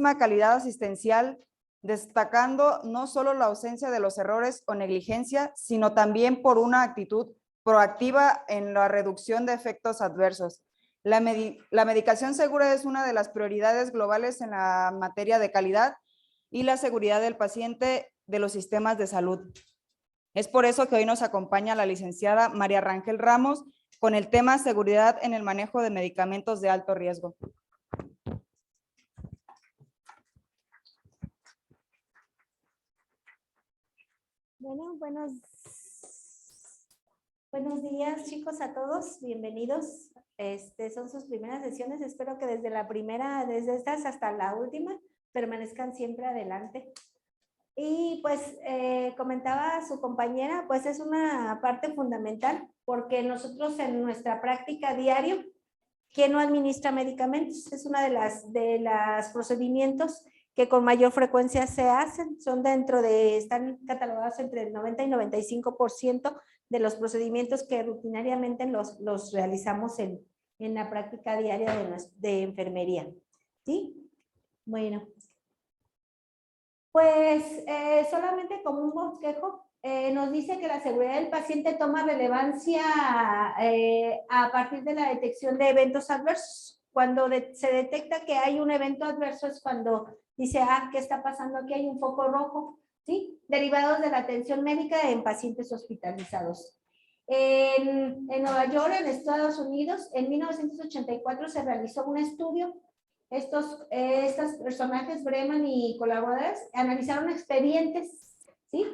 máxima calidad asistencial, destacando no solo la ausencia de los errores o negligencia, sino también por una actitud proactiva en la reducción de efectos adversos. La medicación segura es una de las prioridades globales en la materia de calidad y la seguridad del paciente de los sistemas de salud. Es por eso que hoy nos acompaña la licenciada María Rangel Ramos con el tema seguridad en el manejo de medicamentos de alto riesgo. Bueno, buenos días, chicos, a todos. Bienvenidos. Son sus primeras sesiones. Espero que desde la primera, desde estas hasta la última, permanezcan siempre adelante. Y pues comentaba su compañera, pues es una parte fundamental, porque nosotros en nuestra práctica diaria, ¿quién no administra medicamentos? Es una de los procedimientos que con mayor frecuencia se hacen, están catalogados entre el 90 y 95% de los procedimientos que rutinariamente los realizamos en la práctica diaria de enfermería. ¿Sí? Bueno. Pues solamente como un bosquejo, nos dice que la seguridad del paciente toma relevancia a partir de la detección de eventos adversos. Cuando se detecta que hay un evento adverso es cuando dice, ¿qué está pasando aquí? Hay un foco rojo, ¿sí? Derivados de la atención médica en pacientes hospitalizados. En Nueva York, en Estados Unidos, en 1984 se realizó un estudio. Estos personajes, Breman y colaboradores, analizaron expedientes, ¿sí?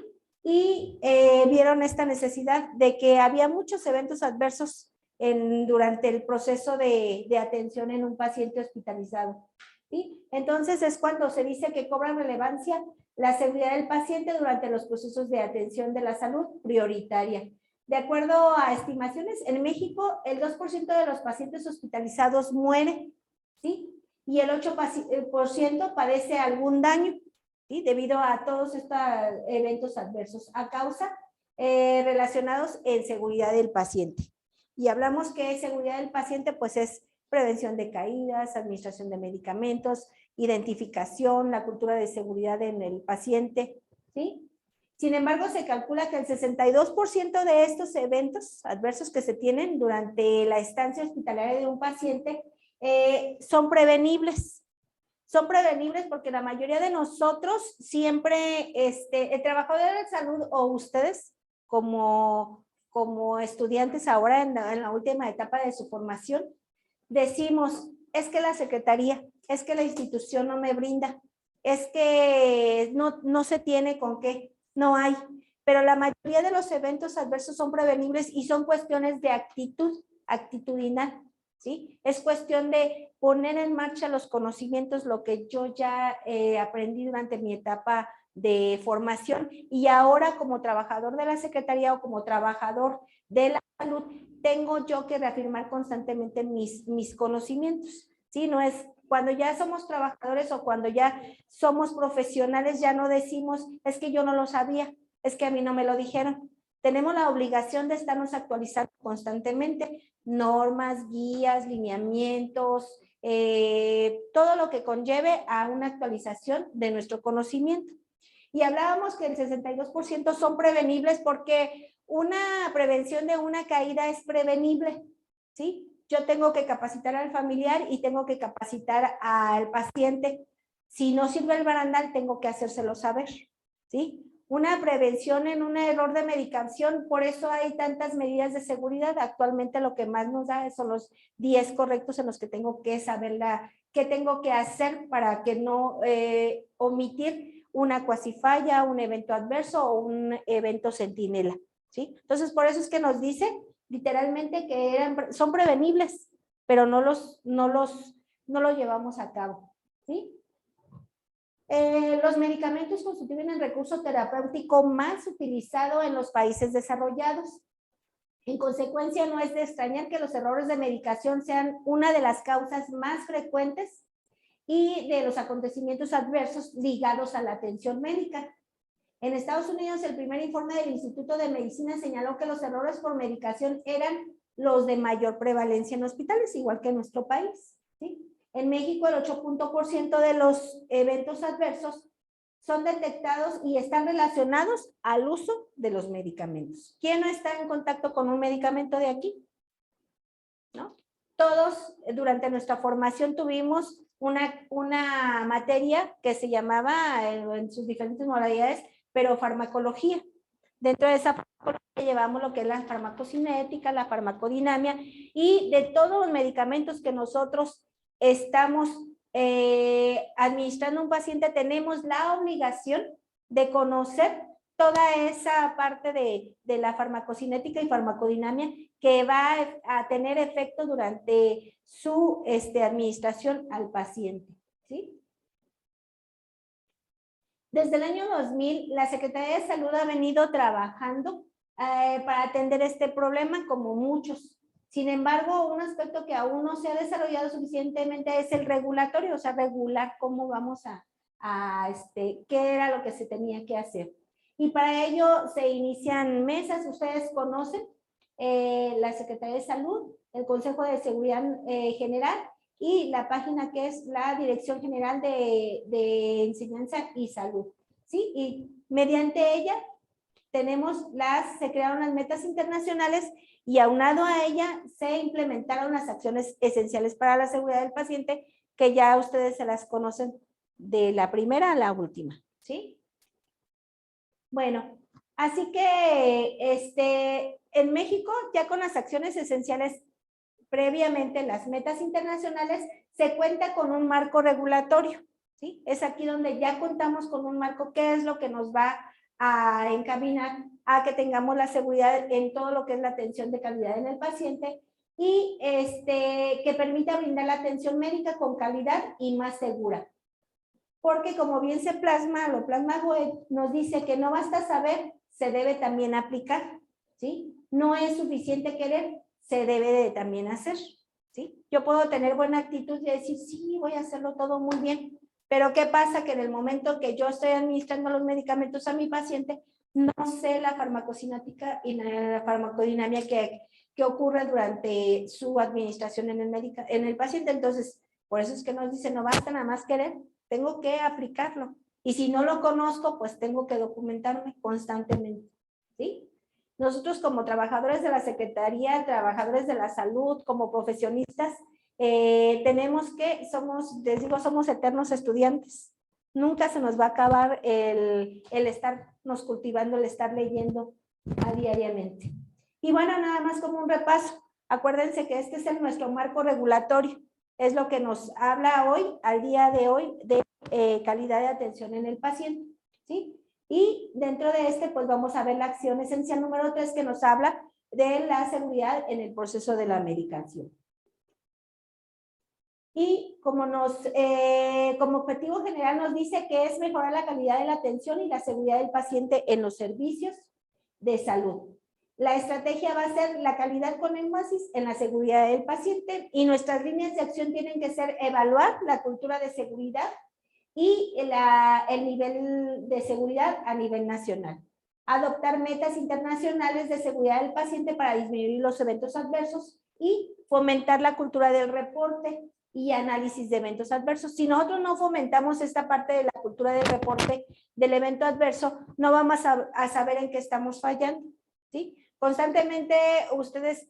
Y vieron esta necesidad de que había muchos eventos adversos durante el proceso de atención en un paciente hospitalizado, ¿sí? Entonces es cuando se dice que cobra relevancia la seguridad del paciente durante los procesos de atención de la salud prioritaria. De acuerdo a estimaciones, en México el 2% de los pacientes hospitalizados muere, ¿sí? Y el 8% padece algún daño, ¿sí? Debido a todos estos eventos adversos a causa relacionados en seguridad del paciente. Y hablamos que seguridad del paciente pues es prevención de caídas, administración de medicamentos, identificación, la cultura de seguridad en el paciente, ¿sí? Sin embargo, se calcula que el 62% de estos eventos adversos que se tienen durante la estancia hospitalaria de un paciente son prevenibles. Son prevenibles porque la mayoría de nosotros siempre, el trabajador de salud o ustedes como estudiantes ahora en la última etapa de su formación, decimos, es que la secretaría, es que la institución no me brinda, es que no se tiene con qué, no hay. Pero la mayoría de los eventos adversos son prevenibles y son cuestiones de actitudinal. ¿Sí? Es cuestión de poner en marcha los conocimientos, lo que yo ya aprendí durante mi etapa de formación y ahora como trabajador de la Secretaría o como trabajador de la salud, tengo yo que reafirmar constantemente mis conocimientos, ¿sí? No es cuando ya somos trabajadores o cuando ya somos profesionales, ya no decimos, es que yo no lo sabía, es que a mí no me lo dijeron. Tenemos la obligación de estarnos actualizando constantemente, normas, guías, lineamientos, todo lo que conlleve a una actualización de nuestro conocimiento. Y hablábamos que el 62% son prevenibles porque una prevención de una caída es prevenible, ¿sí? Yo tengo que capacitar al familiar y tengo que capacitar al paciente. Si no sirve el barandal, tengo que hacérselo saber, ¿sí? Una prevención en un error de medicación, por eso hay tantas medidas de seguridad. Actualmente lo que más nos da son los 10 correctos en los que tengo que saber qué tengo que hacer para que no omitir una cuasifalla, un evento adverso o un evento centinela, ¿sí? Entonces, por eso es que nos dice literalmente que son prevenibles, pero no lo llevamos a cabo, ¿sí? Los medicamentos constituyen el recurso terapéutico más utilizado en los países desarrollados. En consecuencia, no es de extrañar que los errores de medicación sean una de las causas más frecuentes y de los acontecimientos adversos ligados a la atención médica. En Estados Unidos, el primer informe del Instituto de Medicina señaló que los errores por medicación eran los de mayor prevalencia en hospitales, igual que en nuestro país, ¿sí? En México, el 8% de los eventos adversos son detectados y están relacionados al uso de los medicamentos. ¿Quién no está en contacto con un medicamento de aquí? ¿No? Todos durante nuestra formación tuvimos una materia que se llamaba en sus diferentes modalidades, pero farmacología. Dentro de esa farmacología llevamos lo que es la farmacocinética, la farmacodinamia, y de todos los medicamentos que nosotros estamos administrando a un paciente, tenemos la obligación de conocer toda esa parte de la farmacocinética y farmacodinamia que va a tener efecto durante su administración al paciente, ¿sí? Desde el año 2000, la Secretaría de Salud ha venido trabajando para atender este problema como muchos. Sin embargo, un aspecto que aún no se ha desarrollado suficientemente es el regulatorio, o sea, regular cómo vamos qué era lo que se tenía que hacer. Y para ello se inician mesas, ustedes conocen la Secretaría de Salud, el Consejo de Seguridad General y la página que es la Dirección General de Enseñanza y Salud, ¿sí? Y mediante ella se crearon las metas internacionales y aunado a ella se implementaron las acciones esenciales para la seguridad del paciente, que ya ustedes se las conocen de la primera a la última, ¿sí? Bueno, así que en México, ya con las acciones esenciales previamente, las metas internacionales, se cuenta con un marco regulatorio, ¿sí? Es aquí donde ya contamos con un marco que es lo que nos va a encaminar a que tengamos la seguridad en todo lo que es la atención de calidad en el paciente y que permita brindar la atención médica con calidad y más segura. Porque como bien se plasma, lo plasma Goethe, nos dice que no basta saber, se debe también aplicar, ¿sí? No es suficiente querer, se debe de también hacer, ¿sí? Yo puedo tener buena actitud y decir, sí, voy a hacerlo todo muy bien, pero ¿qué pasa? Que en el momento que yo estoy administrando los medicamentos a mi paciente, no sé la farmacocinética y la farmacodinamia que ocurre durante su administración en el paciente. Entonces, por eso es que nos dice, no basta nada más querer, tengo que aplicarlo. Y si no lo conozco, pues tengo que documentarme constantemente, ¿sí? Nosotros como trabajadores de la Secretaría, trabajadores de la salud, como profesionistas, les digo, somos eternos estudiantes. Nunca se nos va a acabar el estarnos cultivando, el estar leyendo diariamente. Y bueno, nada más como un repaso. Acuérdense que este es nuestro marco regulatorio. Es lo que nos habla hoy, al día de hoy, de calidad de atención en el paciente, ¿sí? Y dentro de pues vamos a ver la acción esencial número 3 que nos habla de la seguridad en el proceso de la medicación. Y como objetivo general nos dice que es mejorar la calidad de la atención y la seguridad del paciente en los servicios de salud. La estrategia va a ser la calidad con énfasis en la seguridad del paciente y nuestras líneas de acción tienen que ser evaluar la cultura de seguridad y el nivel de seguridad a nivel nacional. Adoptar metas internacionales de seguridad del paciente para disminuir los eventos adversos y fomentar la cultura del reporte y análisis de eventos adversos. Si nosotros no fomentamos esta parte de la cultura del reporte del evento adverso, no vamos a saber en qué estamos fallando, ¿sí? Constantemente ustedes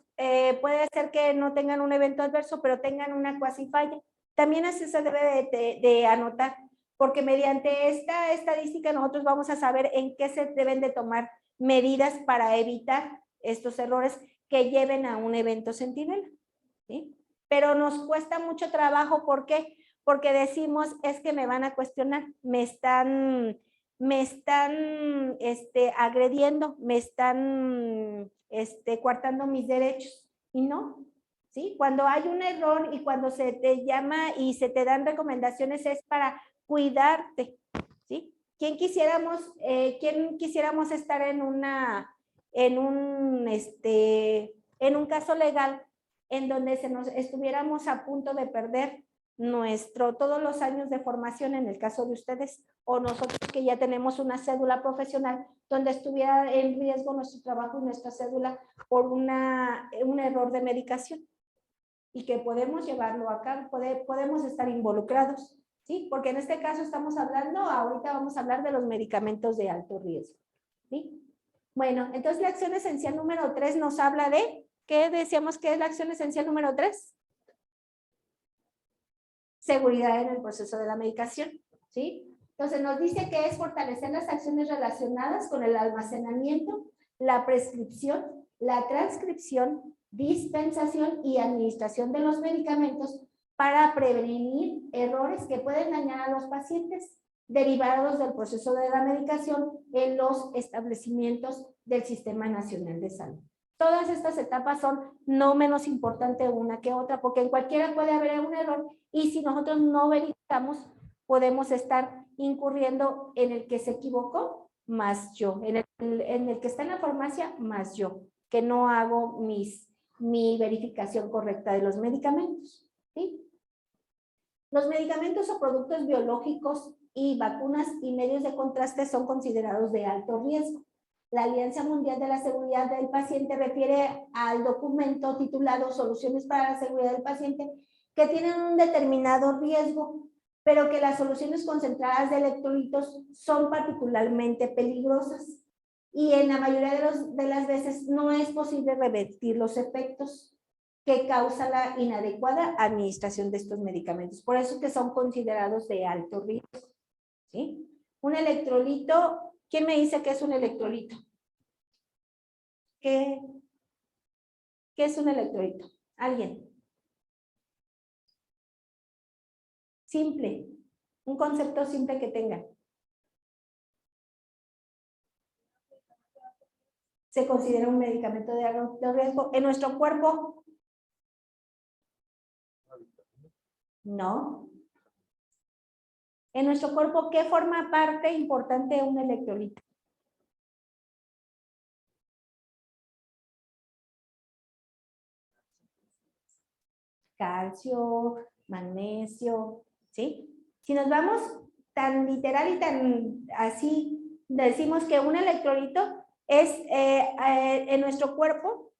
puede ser que no tengan un evento adverso, pero tengan una cuasi falla. También así se debe de anotar, porque mediante esta estadística nosotros vamos a saber en qué se deben de tomar medidas para evitar estos errores que lleven a un evento centinela, ¿sí? Pero nos cuesta mucho trabajo, ¿por qué? Porque decimos, es que me van a cuestionar, me están agrediendo, me están coartando mis derechos, y no, ¿sí? Cuando hay un error y cuando se te llama y se te dan recomendaciones es para cuidarte, ¿sí? ¿Quién quisiéramos estar en un caso legal en donde estuviéramos a punto de perder todos los años de formación en el caso de ustedes, o nosotros que ya tenemos una cédula profesional donde estuviera en riesgo nuestro trabajo y nuestra cédula por un error de medicación? y que podemos llevarlo a cabo, podemos estar involucrados, ¿sí? Porque en este caso estamos hablando, ahorita vamos a hablar de los medicamentos de alto riesgo, ¿sí? Bueno, entonces la acción esencial número 3 nos habla de, ¿qué decíamos que es la acción esencial número 3? Seguridad en el proceso de la medicación, ¿sí? Entonces nos dice que es fortalecer las acciones relacionadas con el almacenamiento, la prescripción, la transcripción, dispensación y administración de los medicamentos para prevenir errores que pueden dañar a los pacientes derivados del proceso de la medicación en los establecimientos del Sistema Nacional de Salud. Todas estas etapas son no menos importantes una que otra, porque en cualquiera puede haber un error y si nosotros no verificamos, podemos estar incurriendo en el que se equivocó más yo, en el que está en la farmacia más yo, que no hago mi verificación correcta de los medicamentos, ¿sí? Los medicamentos o productos biológicos y vacunas y medios de contraste son considerados de alto riesgo. La Alianza Mundial de la Seguridad del Paciente refiere al documento titulado Soluciones para la Seguridad del Paciente que tienen un determinado riesgo, pero que las soluciones concentradas de electrolitos son particularmente peligrosas y en la mayoría de las veces no es posible revertir los efectos que causa la inadecuada administración de estos medicamentos. Por eso que son considerados de alto riesgo, ¿sí? Un electrolito, ¿quién me dice que es un electrolito? ¿Qué es un electrolito? ¿Alguien? Simple, un concepto simple que tenga. Se considera un medicamento de alto riesgo. ¿En nuestro cuerpo? No. En nuestro cuerpo, ¿qué forma parte importante de un electrolito? Calcio, magnesio, ¿sí? Si nos vamos tan literal y tan así, decimos que un electrolito es en nuestro cuerpo,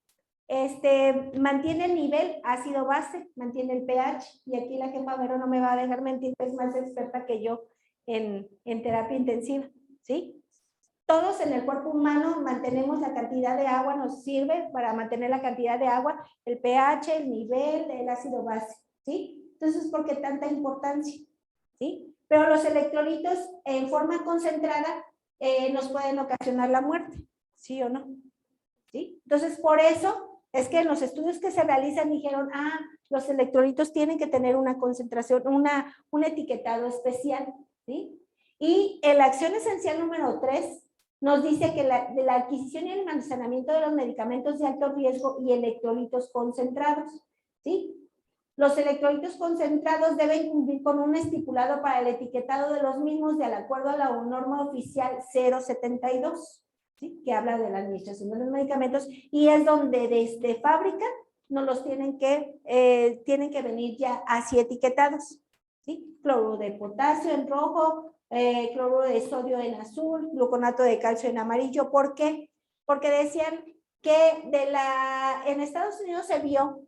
mantiene el nivel ácido-base, mantiene el pH, y aquí la jefa Vero no me va a dejar mentir, es más experta que yo en terapia intensiva, ¿sí? Todos en el cuerpo humano mantenemos la cantidad de agua, nos sirve para mantener la cantidad de agua, el pH, el nivel, el ácido base, ¿sí? Entonces, ¿por qué tanta importancia? ¿Sí? Pero los electrolitos en forma concentrada nos pueden ocasionar la muerte, ¿sí o no? ¿Sí? Entonces, por eso es que en los estudios que se realizan dijeron, los electrolitos tienen que tener una concentración, un etiquetado especial, ¿sí? Y en la acción esencial número 3 nos dice que de la adquisición y el almacenamiento de los medicamentos de alto riesgo y electrolitos concentrados, ¿sí? Los electrolitos concentrados deben cumplir con un estipulado para el etiquetado de los mismos de acuerdo a la norma oficial 072, ¿sí? Que habla de la administración de los medicamentos y es donde desde fábrica nos los tienen que venir ya así etiquetados, ¿sí? Cloruro de potasio en rojo, cloruro de sodio en azul, gluconato de calcio en amarillo. ¿Por qué? Porque decían que en Estados Unidos se vio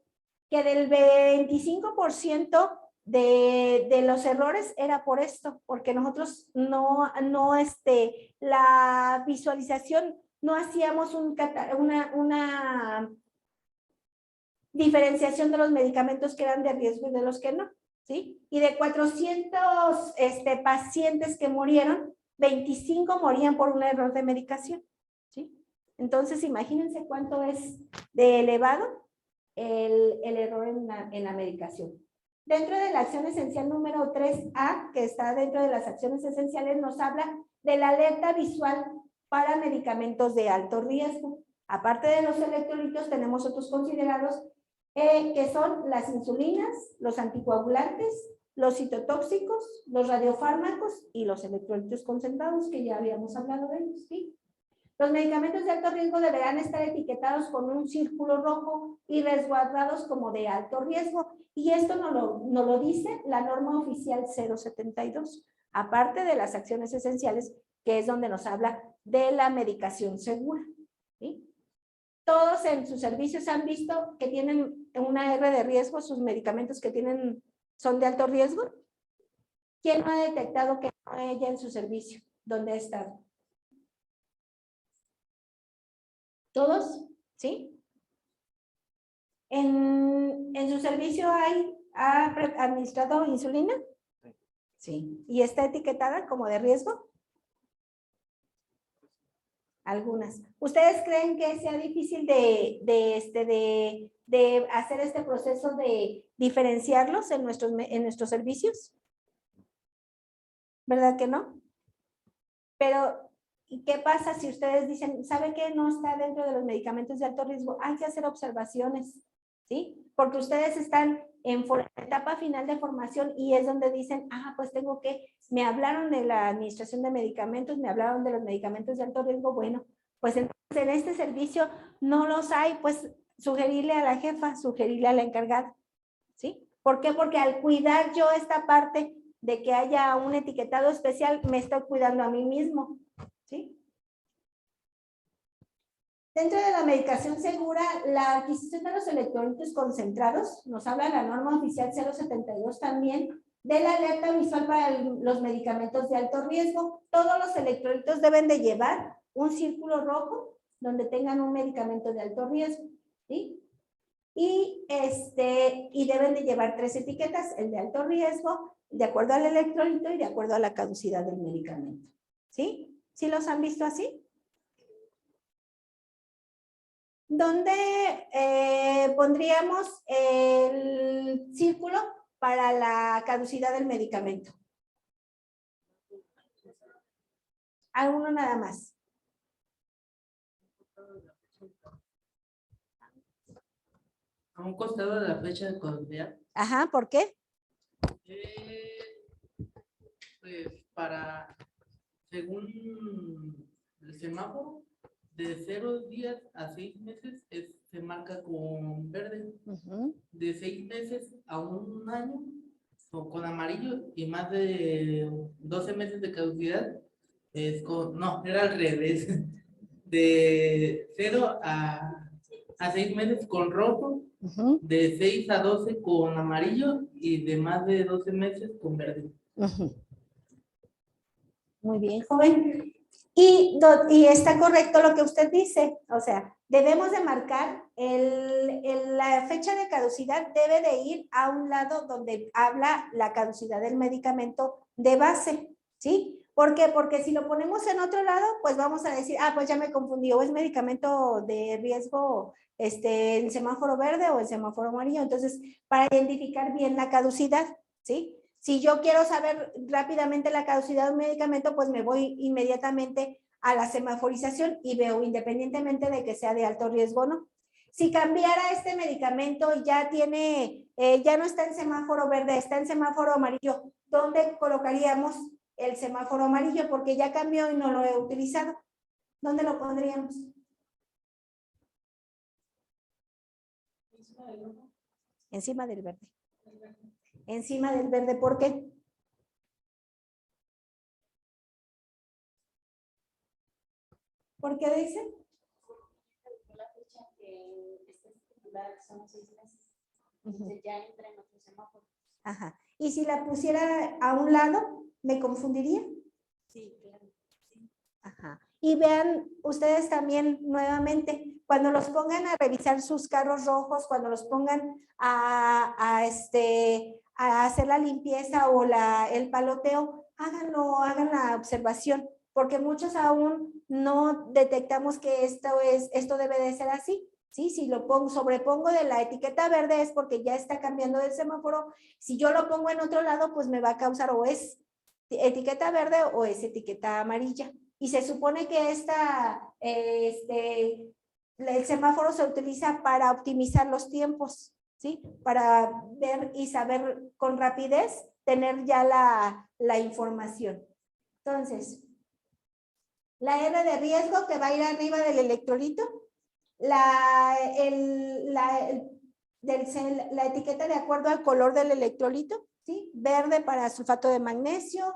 que del 25% de los errores era por esto, porque nosotros la visualización no hacíamos una diferenciación de los medicamentos que eran de riesgo y de los que no, ¿sí? Y de 400 pacientes que murieron, 25 morían por un error de medicación, ¿sí? Entonces, imagínense cuánto es de elevado el error en la medicación. Dentro de la acción esencial número 3A, que está dentro de las acciones esenciales, nos habla de la alerta visual para medicamentos de alto riesgo. Aparte de los electrolitos, tenemos otros considerados que son las insulinas, los anticoagulantes, los citotóxicos, los radiofármacos y los electrolitos concentrados, que ya habíamos hablado de ellos, ¿sí? Los medicamentos de alto riesgo deberán estar etiquetados con un círculo rojo y resguardados como de alto riesgo. Y esto nos lo dice la norma oficial 072, aparte de las acciones esenciales, que es donde nos habla de la medicación segura, ¿sí? todos en sus servicios han visto que tienen una R de riesgo, sus medicamentos que tienen son de alto riesgo. ¿Quién no ha detectado que no ella en su servicio? ¿Dónde ha estado? ¿Todos? ¿Sí? ¿En su servicio ha administrado insulina? Sí. ¿Y está etiquetada como de riesgo? Algunas. ¿Ustedes creen que sea difícil de hacer este proceso de diferenciarlos en nuestros servicios? ¿Verdad que no? Pero, ¿y qué pasa si ustedes dicen, ¿sabe qué no está dentro de los medicamentos de alto riesgo? Hay que hacer observaciones, ¿sí? Porque ustedes están en etapa final de formación y es donde dicen, pues tengo que, me hablaron de la administración de medicamentos, me hablaron de los medicamentos de alto riesgo, bueno, pues entonces en este servicio no los hay, pues sugerirle a la jefa, sugerirle a la encargada, ¿sí? ¿Por qué? Porque al cuidar yo esta parte de que haya un etiquetado especial, me estoy cuidando a mí mismo, ¿sí? Dentro de la medicación segura, la adquisición de los electrolitos concentrados, nos habla la norma oficial 072 también, de la alerta visual para los medicamentos de alto riesgo. Todos los electrolitos deben de llevar un círculo rojo donde tengan un medicamento de alto riesgo, ¿sí? Y deben de llevar 3 etiquetas, el de alto riesgo, de acuerdo al electrolito y de acuerdo a la caducidad del medicamento, ¿sí? ¿Sí los han visto así? ¿Dónde pondríamos el círculo para la caducidad del medicamento? Alguno nada más. A un costado de la fecha de caducidad. Ajá, ¿por qué? Pues para, según el semáforo, de 0 días a 6 meses se marca con verde. De 6 meses a un año o con amarillo, y más de 12 meses de caducidad es con, no, era al revés. De 0 a 6 meses con rojo, de 6 a 12 con amarillo y de más de 12 meses con verde. Muy bien, joven. Y está correcto lo que usted dice, o sea, debemos de marcar la fecha de caducidad debe de ir a un lado donde habla la caducidad del medicamento de base, ¿sí? ¿Por qué? Porque si lo ponemos en otro lado, pues vamos a decir, pues ya me confundí, o es medicamento de riesgo, el semáforo verde o el semáforo amarillo. Entonces, para identificar bien la caducidad, ¿sí? Si yo quiero saber rápidamente la caducidad de un medicamento, pues me voy inmediatamente a la semaforización y veo independientemente de que sea de alto riesgo o no. Si cambiara este medicamento y ya ya no está en semáforo verde, está en semáforo amarillo, ¿dónde colocaríamos el semáforo amarillo? Porque ya cambió y no lo he utilizado. ¿Dónde lo pondríamos? Encima del verde. Encima del verde, ¿por qué? ¿Por qué dice? La fecha que está estipulada son 6 meses. Entonces ya entra en otro semáforo. Ajá. ¿Y si la pusiera a un lado, me confundiría? Sí, claro. Sí. Ajá. Y vean ustedes también nuevamente, cuando los pongan a revisar sus carros rojos, cuando los pongan a hacer la limpieza o el paloteo, hagan la observación, porque muchos aún no detectamos que esto debe de ser así. ¿Sí? Si lo sobrepongo de la etiqueta verde es porque ya está cambiando del semáforo. Si yo lo pongo en otro lado, pues me va a causar o es etiqueta verde o es etiqueta amarilla. Y se supone que el semáforo se utiliza para optimizar los tiempos, ¿sí? Para ver y saber con rapidez, tener ya la información. Entonces, la R de riesgo que va a ir arriba del electrolito, la etiqueta de acuerdo al color del electrolito, ¿sí? Verde para sulfato de magnesio,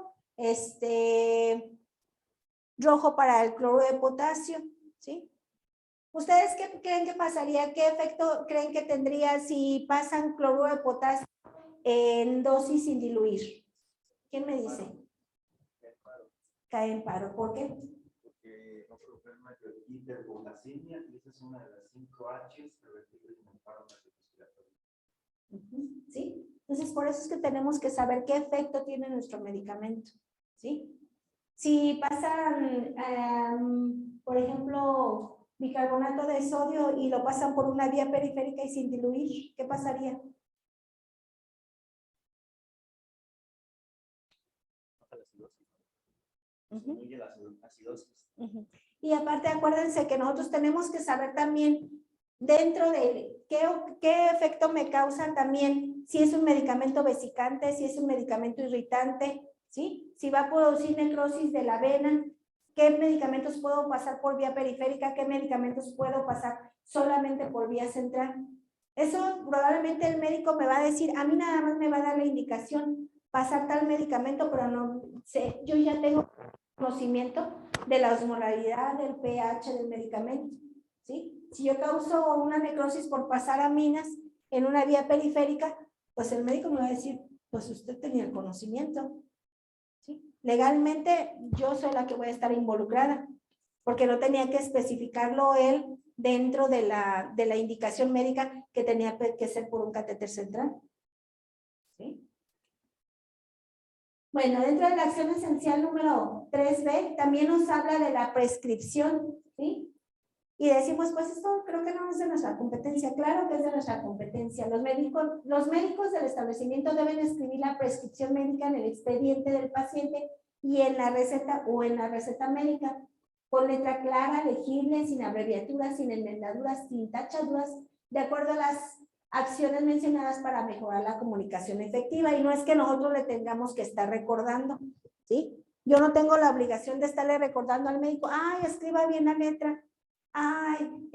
rojo para el cloruro de potasio, ¿sí? ¿Ustedes qué creen que pasaría? ¿Qué efecto creen que tendría si pasan cloruro de potasio en dosis sin diluir? ¿Quién me dice? Cae en paro. ¿Por qué? Porque no problema de hiperglucemia, y esa es una de las 5 H's que requiere un paro cardiorrespiratorio. ¿Sí? Entonces, por eso es que tenemos que saber qué efecto tiene nuestro medicamento. ¿Sí? Si pasan, por ejemplo, bicarbonato de sodio y lo pasan por una vía periférica y sin diluir, ¿qué pasaría? Disminuye la acidosis. Y aparte, acuérdense que nosotros tenemos que saber también dentro de qué efecto me causa también, si es un medicamento vesicante, si es un medicamento irritante, ¿sí? Si va a producir necrosis de la vena, qué medicamentos puedo pasar por vía periférica, qué medicamentos puedo pasar solamente por vía central. Eso probablemente el médico me va a decir, a mí nada más me va a dar la indicación, pasar tal medicamento, pero no sé, yo ya tengo conocimiento de la osmolaridad, del pH del medicamento, ¿sí? Si yo causo una necrosis por pasar aminas en una vía periférica, pues el médico me va a decir, pues usted tenía el conocimiento, ¿sí? Legalmente yo soy la que voy a estar involucrada, porque no tenía que especificarlo él dentro de la indicación médica que tenía que ser por un catéter central, ¿sí? Bueno, dentro de la acción esencial número 3B, también nos habla de la prescripción, ¿sí? Y decimos, pues esto creo que no es de nuestra competencia. Claro que es de nuestra competencia. Los médicos del establecimiento deben escribir la prescripción médica en el expediente del paciente y en la receta o en la receta médica, con letra clara, legible, sin abreviaturas, sin enmendaduras, sin tachaduras, de acuerdo a las acciones mencionadas para mejorar la comunicación efectiva. Y no es que nosotros le tengamos que estar recordando, ¿sí? Yo no tengo la obligación de estarle recordando al médico, ay, escriba bien la letra, ay,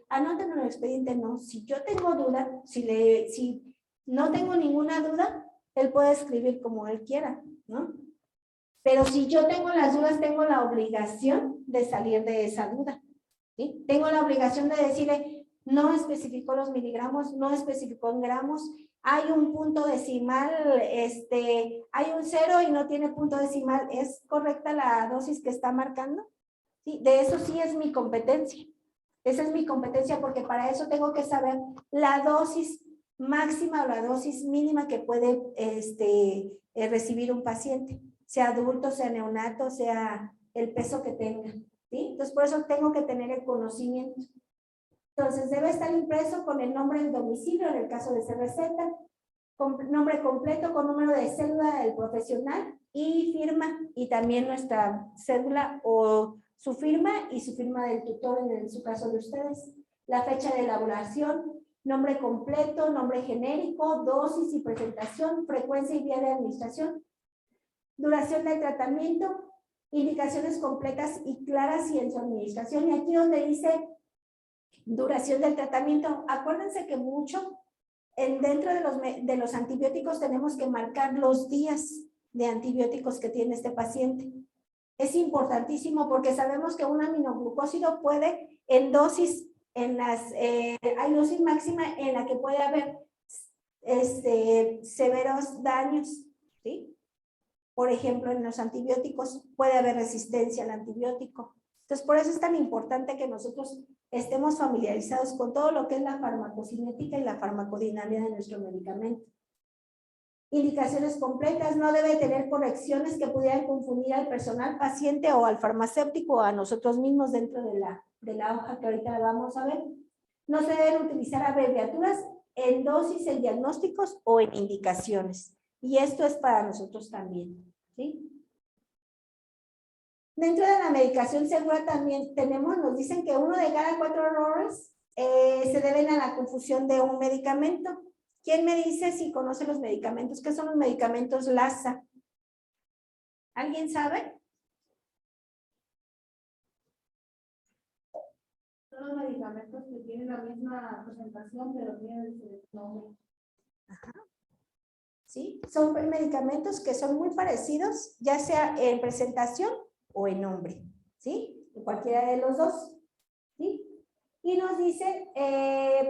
anótenlo en el expediente. No, si yo tengo duda, si no tengo ninguna duda, él puede escribir como él quiera, ¿no? Pero si yo tengo las dudas, tengo la obligación de salir de esa duda, ¿sí? Tengo la obligación de decirle, no especificó los miligramos, no especificó en gramos, hay un punto decimal, hay un 0 y no tiene punto decimal, ¿es correcta la dosis que está marcando? ¿Sí? De eso sí es mi competencia. Esa es mi competencia porque para eso tengo que saber la dosis máxima o la dosis mínima que puede recibir un paciente, sea adulto, sea neonato, sea el peso que tenga, ¿sí? Entonces, por eso tengo que tener el conocimiento. Entonces, debe estar impreso con el nombre del domicilio, en el caso de ser receta, con nombre completo, con número de cédula del profesional y firma, y también nuestra cédula o su firma y su firma del tutor en su caso de ustedes. La fecha de elaboración, nombre completo, nombre genérico, dosis y presentación, frecuencia y vía de administración, duración del tratamiento, indicaciones completas y claras y en su administración. Y aquí donde dice duración del tratamiento, acuérdense que mucho dentro de los antibióticos tenemos que marcar los días de antibióticos que tiene este paciente. Es importantísimo porque sabemos que un aminoglucósido puede en dosis, hay dosis máxima en la que puede haber severos daños, ¿sí? Por ejemplo, en los antibióticos puede haber resistencia al antibiótico. Entonces, por eso es tan importante que nosotros estemos familiarizados con todo lo que es la farmacocinética y la farmacodinámica de nuestro medicamento. Indicaciones completas, no debe tener correcciones que pudieran confundir al personal paciente o al farmacéutico o a nosotros mismos dentro de la hoja que ahorita la vamos a ver. No se deben utilizar abreviaturas en dosis, en diagnósticos o en indicaciones. Y esto es para nosotros también, ¿sí? Dentro de la medicación segura también nos dicen que 1 de cada 4 errores se deben a la confusión de un medicamento. ¿Quién me dice si conoce los medicamentos? ¿Qué son los medicamentos LASA? ¿Alguien sabe? Son los medicamentos que tienen la misma presentación, pero tienen diferente nombre. Ajá. ¿Sí? Son medicamentos que son muy parecidos, ya sea en presentación o en nombre, ¿sí? Cualquiera de los dos, ¿sí? Y nos dice,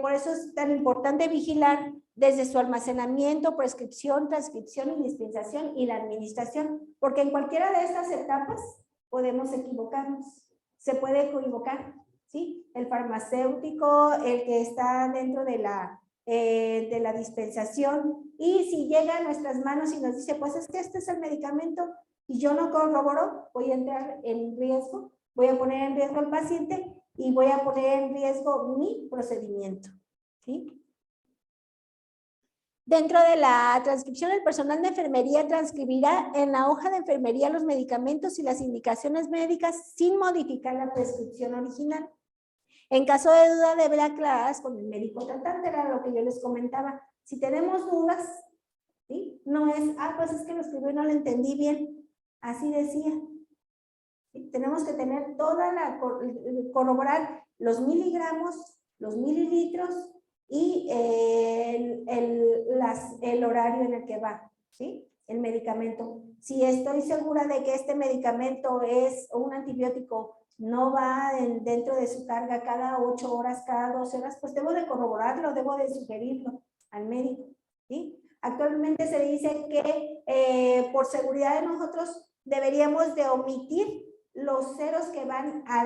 por eso es tan importante vigilar desde su almacenamiento, prescripción, transcripción y dispensación y la administración, porque en cualquiera de estas etapas podemos equivocarnos, se puede equivocar, ¿sí? El farmacéutico, el que está dentro de la dispensación, y si llega a nuestras manos y nos dice, pues es que este es el medicamento y yo no corroboro, voy a entrar en riesgo, voy a poner en riesgo al paciente y voy a poner en riesgo mi procedimiento, ¿sí? Dentro de la transcripción, el personal de enfermería transcribirá en la hoja de enfermería los medicamentos y las indicaciones médicas sin modificar la prescripción original. En caso de duda, deberá aclararlas con el médico tratante, era lo que yo les comentaba. Si tenemos dudas, ¿sí? No es, pues es que lo escribió y no lo entendí bien. Así decía. ¿Sí? Tenemos que tener corroborar los miligramos, los mililitros y el horario en el que va, ¿sí? El medicamento. Si estoy segura de que este medicamento es un antibiótico, no va dentro de su carga cada 8 horas, cada 12 horas, pues debo de corroborarlo, debo de sugerirlo al médico, ¿sí? Actualmente se dice que por seguridad de nosotros deberíamos de omitir los ceros que van a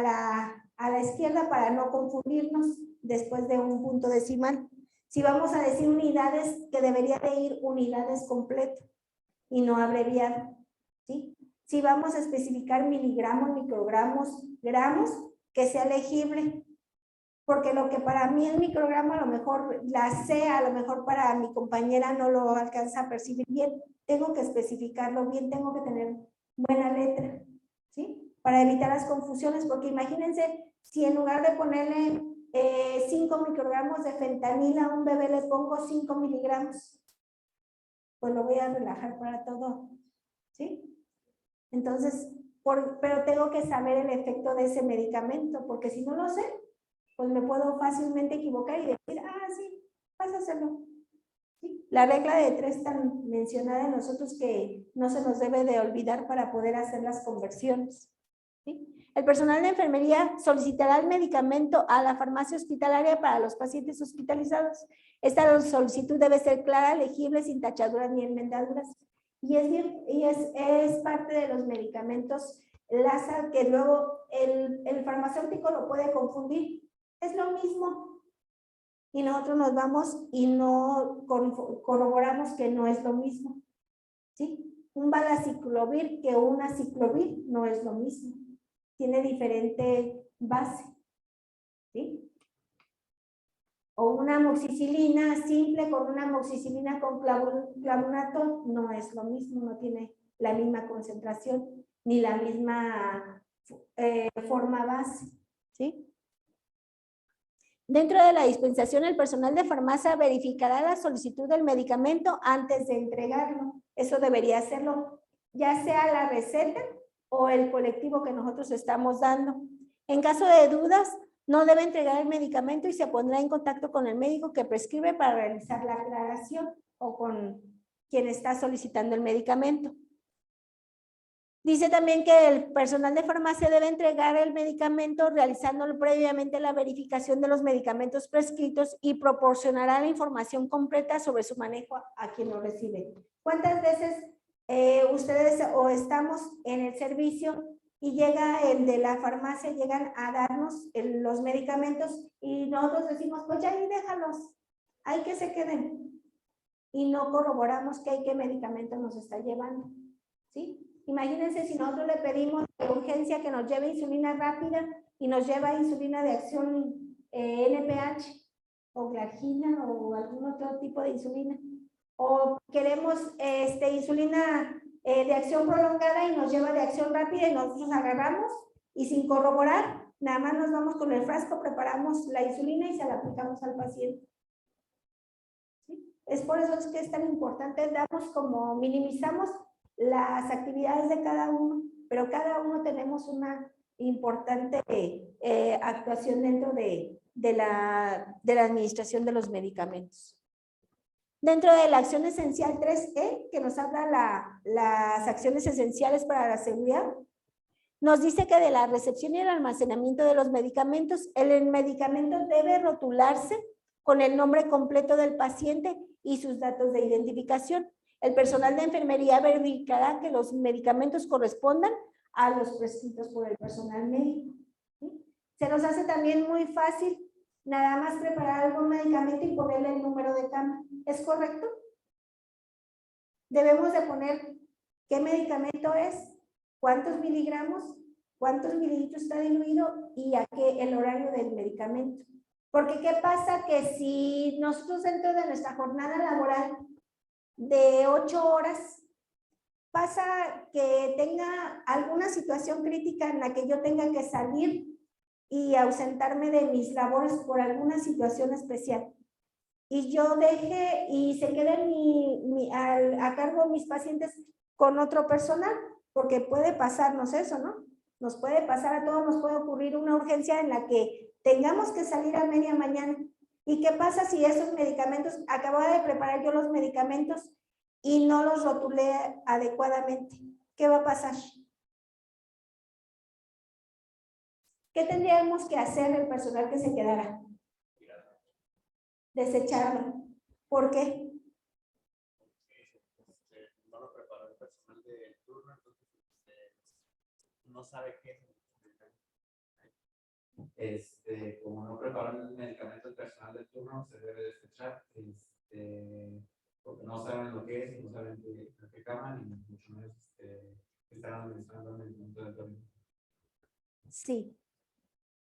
la izquierda para no confundirnos después de un punto decimal. Si vamos a decir unidades, que debería de ir unidades completo y no abreviado, ¿sí? Si vamos a especificar miligramos, microgramos, gramos, que sea legible, porque lo que para mí es microgramo, a lo mejor la C, a lo mejor para mi compañera no lo alcanza a percibir bien. Tengo que especificarlo bien, tengo que tener buena letra, ¿sí? Para evitar las confusiones, porque imagínense si en lugar de ponerle 5 microgramos de fentanila a un bebé le pongo 5 miligramos, pues lo voy a relajar para todo, ¿sí? Entonces, pero tengo que saber el efecto de ese medicamento, porque si no lo sé, pues me puedo fácilmente equivocar y decir, sí, vas a hacerlo. ¿Sí? La regla de 3 tan mencionada en nosotros que no se nos debe de olvidar para poder hacer las conversiones. ¿Sí? El personal de enfermería solicitará el medicamento a la farmacia hospitalaria para los pacientes hospitalizados. Esta solicitud debe ser clara, legible, sin tachaduras ni enmendaduras. Y es parte de los medicamentos LASA que luego el farmacéutico lo puede confundir. Es lo mismo. Y nosotros nos vamos y no corroboramos que no es lo mismo. ¿Sí? Un valaciclovir que una aciclovir no es lo mismo. Tiene diferente base. ¿Sí? O una amoxicilina simple con una amoxicilina con clavunato no es lo mismo, no tiene la misma concentración ni la misma forma base. ¿Sí? Dentro de la dispensación, el personal de farmacia verificará la solicitud del medicamento antes de entregarlo. Eso debería hacerlo, ya sea la receta o el colectivo que nosotros estamos dando. En caso de dudas, no debe entregar el medicamento y se pondrá en contacto con el médico que prescribe para realizar la aclaración o con quien está solicitando el medicamento. Dice también que el personal de farmacia debe entregar el medicamento realizando previamente la verificación de los medicamentos prescritos y proporcionará la información completa sobre su manejo a quien lo recibe. ¿Cuántas veces ustedes o estamos en el servicio y llega el de la farmacia, llegan a darnos los medicamentos y nosotros decimos, pues ya ahí déjalos, hay que se queden? Y no corroboramos qué medicamento nos está llevando, ¿sí? Imagínense si nosotros le pedimos de urgencia que nos lleve insulina rápida y nos lleva insulina de acción NPH o glargina o algún otro tipo de insulina. O queremos insulina de acción prolongada y nos lleva de acción rápida y nosotros agarramos y sin corroborar, nada más nos vamos con el frasco, preparamos la insulina y se la aplicamos al paciente. ¿Sí? Es por eso que es tan importante, minimizamos las actividades de cada uno, pero cada uno tenemos una importante actuación dentro de la administración de los medicamentos. Dentro de la acción esencial 3E, que nos habla las acciones esenciales para la seguridad, Nos dice que de la recepción y el almacenamiento de los medicamentos, el medicamento debe rotularse con el nombre completo del paciente y sus datos de identificación. El personal de enfermería verificará que los medicamentos correspondan a los prescritos por el personal médico. ¿Sí? Se nos hace también muy fácil nada más preparar algún medicamento y ponerle el número de cama. ¿Es correcto? Debemos de poner qué medicamento es, cuántos miligramos, cuántos mililitros está diluido y a qué el horario del medicamento. Porque ¿qué pasa? Que si nosotros dentro de nuestra jornada laboral de 8 horas, pasa que tenga alguna situación crítica en la que yo tenga que salir y ausentarme de mis labores por alguna situación especial. Y yo deje y se queden a cargo mis pacientes con otro personal, porque puede pasarnos eso, ¿no? Nos puede pasar a todos, nos puede ocurrir una urgencia en la que tengamos que salir a media mañana. ¿Y qué pasa si esos medicamentos, acababa de preparar yo los medicamentos y no los rotulé adecuadamente? ¿Qué va a pasar? ¿Qué tendríamos que hacer el personal que se quedara? Desecharlo. ¿Por qué? No lo preparó el personal de turno, entonces no sabe qué es. Como no preparó el medicamento el personal de turno, se debe desechar, porque no saben lo que es, no saben qué cama, ni mucho menos están administrando el medicamento del turno. Sí.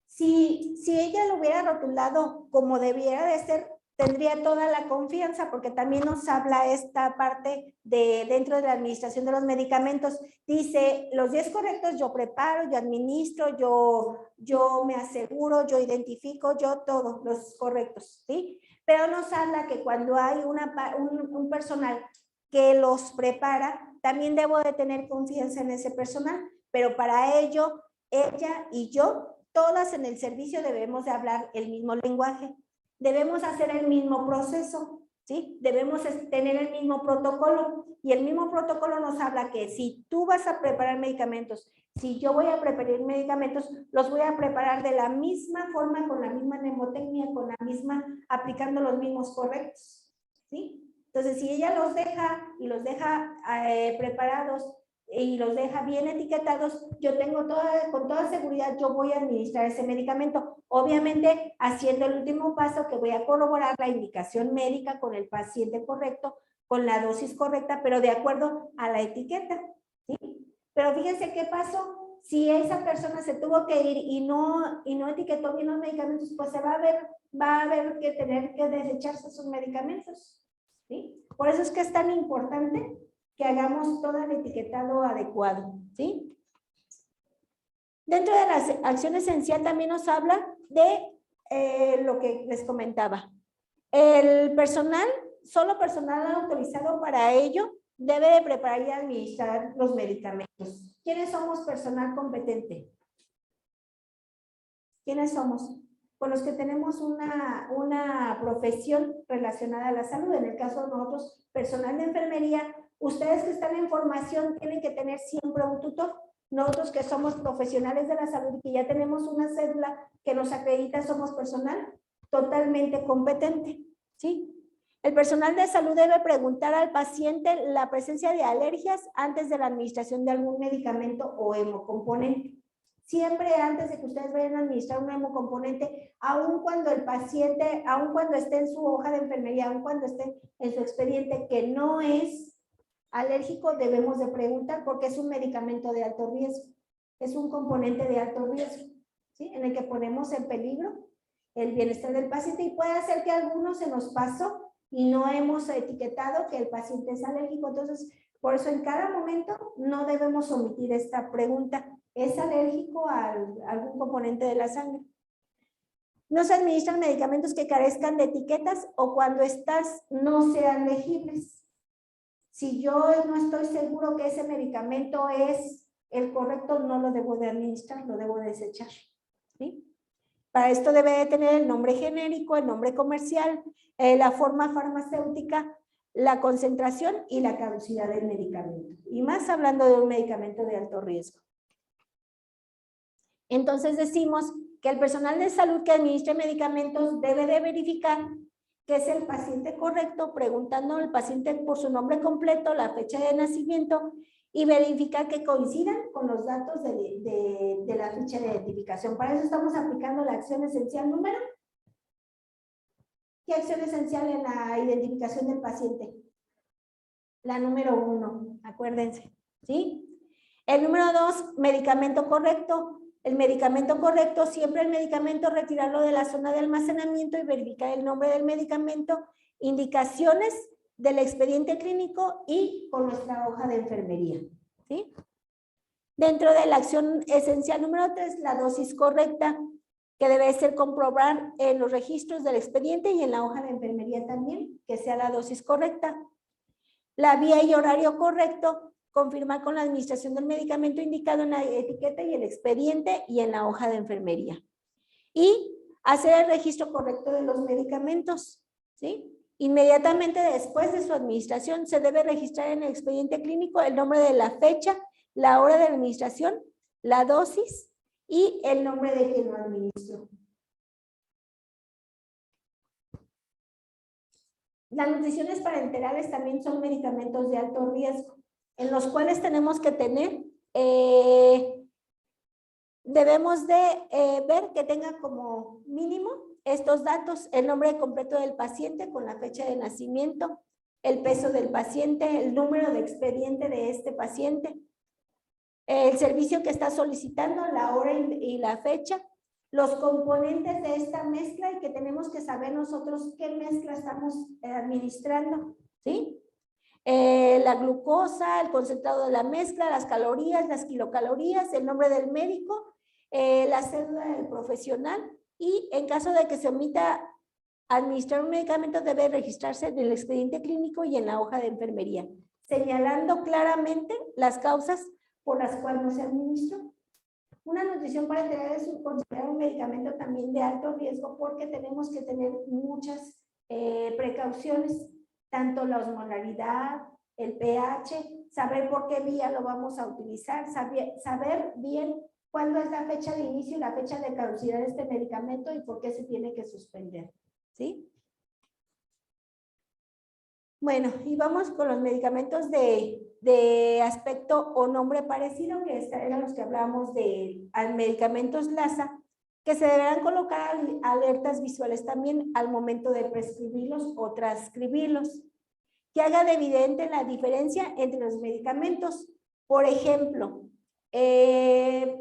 Si ella lo hubiera rotulado como debiera de ser, tendría toda la confianza, porque también nos habla esta parte de dentro de la administración de los medicamentos. Dice, los 10 correctos yo preparo, yo administro, yo me aseguro, yo identifico, yo todo, los correctos, ¿sí? Pero nos habla que cuando hay un personal que los prepara, también debo de tener confianza en ese personal, pero para ello, ella y yo, todas en el servicio debemos de hablar el mismo lenguaje, debemos hacer el mismo proceso, ¿sí? Debemos tener el mismo protocolo, y el mismo protocolo nos habla que si tú vas a preparar medicamentos, si yo voy a preparar medicamentos, los voy a preparar de la misma forma, con la misma mnemotecnia, con la misma, aplicando los mismos correctos, ¿sí? Entonces, si ella los deja y los deja preparados y los deja bien etiquetados, yo tengo con toda seguridad, yo voy a administrar ese medicamento. Obviamente, haciendo el último paso, que voy a corroborar la indicación médica con el paciente correcto, con la dosis correcta, pero de acuerdo a la etiqueta, ¿sí? Pero fíjense qué pasó. Si esa persona se tuvo que ir y no etiquetó bien los medicamentos, pues va a haber que tener que desecharse sus medicamentos, ¿sí? Por eso es que es tan importante que hagamos todo el etiquetado adecuado, ¿sí? Dentro de la acción esencial también nos habla de lo que les comentaba. El personal, solo personal autorizado para ello, debe de preparar y administrar los medicamentos. ¿Quiénes somos personal competente? ¿Quiénes somos? Con los que tenemos una profesión relacionada a la salud. En el caso de nosotros, personal de enfermería, ustedes que están en formación tienen que tener siempre un tutor. Nosotros que somos profesionales de la salud y que ya tenemos una cédula que nos acredita, somos personal totalmente competente, ¿sí? El personal de salud debe preguntar al paciente la presencia de alergias antes de la administración de algún medicamento o hemocomponente. Siempre antes de que ustedes vayan a administrar un hemocomponente, aun cuando el paciente, aun cuando esté en su hoja de enfermería, aun cuando esté en su expediente que no es alérgico, debemos de preguntar, porque es un medicamento de alto riesgo, es un componente de alto riesgo, ¿sí? En el que ponemos en peligro el bienestar del paciente, y puede ser que algunos se nos pasó y no hemos etiquetado que el paciente es alérgico. Entonces, por eso en cada momento no debemos omitir esta pregunta: ¿es alérgico a algún componente de la sangre? No se administran medicamentos que carezcan de etiquetas o cuando estas no sean legibles. Si yo no estoy seguro que ese medicamento es el correcto, no lo debo de administrar, lo debo desechar, ¿sí? Para esto debe de tener el nombre genérico, el nombre comercial, la forma farmacéutica, la concentración y la caducidad del medicamento. Y más hablando de un medicamento de alto riesgo. Entonces decimos que el personal de salud que administre medicamentos debe de verificar que es el paciente correcto, preguntando al paciente por su nombre completo, la fecha de nacimiento y verificar que coincidan con los datos de la ficha de identificación. Para eso estamos aplicando la acción esencial número. ¿Qué acción esencial en la identificación del paciente? La número 1, acuérdense, ¿sí? El número 2, medicamento correcto. El medicamento correcto, siempre el medicamento retirarlo de la zona de almacenamiento y verificar el nombre del medicamento, indicaciones del expediente clínico y con nuestra hoja de enfermería, ¿sí? Dentro de la acción esencial número 3, la dosis correcta, que debe ser comprobar en los registros del expediente y en la hoja de enfermería también, que sea la dosis correcta. La vía y horario correcto, confirmar con la administración del medicamento indicado en la etiqueta y el expediente y en la hoja de enfermería. Y hacer el registro correcto de los medicamentos, ¿sí? Inmediatamente después de su administración se debe registrar en el expediente clínico el nombre de la fecha, la hora de administración, la dosis y el nombre de quien lo administró. Las nutriciones parenterales también son medicamentos de alto riesgo, en los cuales tenemos que tener, debemos de ver que tenga como mínimo estos datos: el nombre completo del paciente con la fecha de nacimiento, el peso del paciente, el número de expediente de este paciente, el servicio que está solicitando, la hora y la fecha, los componentes de esta mezcla y que tenemos que saber nosotros qué mezcla estamos administrando, ¿sí? La glucosa, el concentrado de la mezcla, las calorías, las kilocalorías, el nombre del médico, la cédula del profesional y en caso de que se omita administrar un medicamento debe registrarse en el expediente clínico y en la hoja de enfermería, señalando claramente las causas por las cuales no se administró. Una nutrición parenteral es considerado un medicamento también de alto riesgo porque tenemos que tener muchas precauciones, tanto la osmolaridad, el pH, saber por qué vía lo vamos a utilizar, saber bien cuándo es la fecha de inicio y la fecha de caducidad de este medicamento y por qué se tiene que suspender, ¿sí? Bueno, y vamos con los medicamentos de aspecto o nombre parecido, que eran los que hablábamos de medicamentos LASA, que se deberán colocar alertas visuales también al momento de prescribirlos o transcribirlos, que hagan evidente la diferencia entre los medicamentos. Por ejemplo,